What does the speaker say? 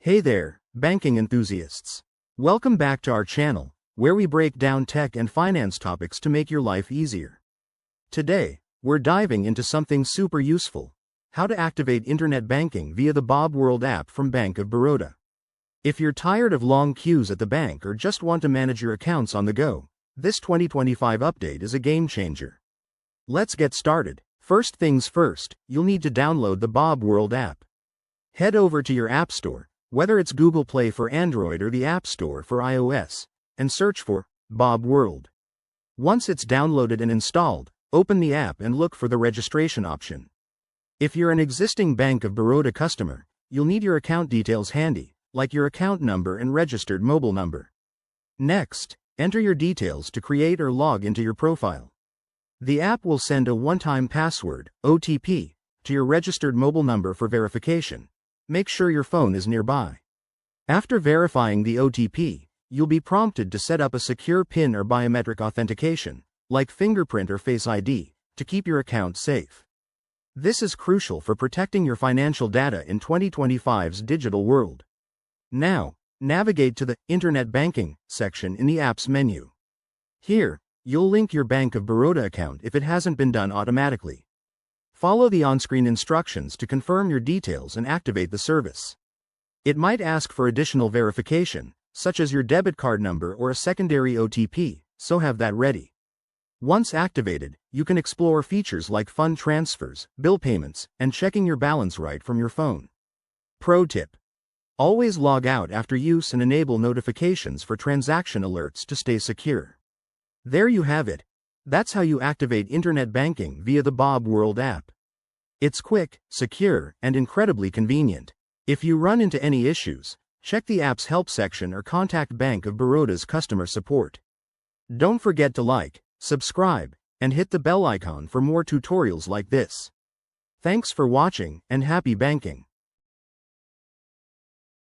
Hey there, banking enthusiasts. Welcome back to our channel, where we break down tech and finance topics to make your life easier. Today, we're diving into something super useful: how to activate internet banking via the Bob World app from Bank of Baroda. If you're tired of long queues at the bank or just want to manage your accounts on the go, this 2025 update is a game changer. Let's get started. First things first, you'll need to download the Bob World app. Head over to your App Store, whether it's Google Play for Android or the App Store for iOS, and search for Bob World. Once it's downloaded and installed, open the app and look for the registration option. If you're an existing Bank of Baroda customer, you'll need your account details handy, like your account number and registered mobile number. Next, enter your details to create or log into your profile. The app will send a one-time password, OTP, to your registered mobile number for verification. Make sure your phone is nearby. After verifying the OTP, you'll be prompted to set up a secure PIN or biometric authentication, like fingerprint or Face ID, to keep your account safe. This is crucial for protecting your financial data in 2025's digital world. Now, navigate to the Internet Banking section in the app's menu. Here, you'll link your Bank of Baroda account if it hasn't been done automatically. Follow the on-screen instructions to confirm your details and activate the service. It might ask for additional verification, such as your debit card number or a secondary OTP, so have that ready. Once activated, you can explore features like fund transfers, bill payments, and checking your balance right from your phone. Pro tip: always log out after use and enable notifications for transaction alerts to stay secure. There you have it. That's how you activate internet banking via the Bob World app. It's quick, secure, and incredibly convenient. If you run into any issues, check the app's help section or contact Bank of Baroda's customer support. Don't forget to like, subscribe, and hit the bell icon for more tutorials like this. Thanks for watching, and happy banking.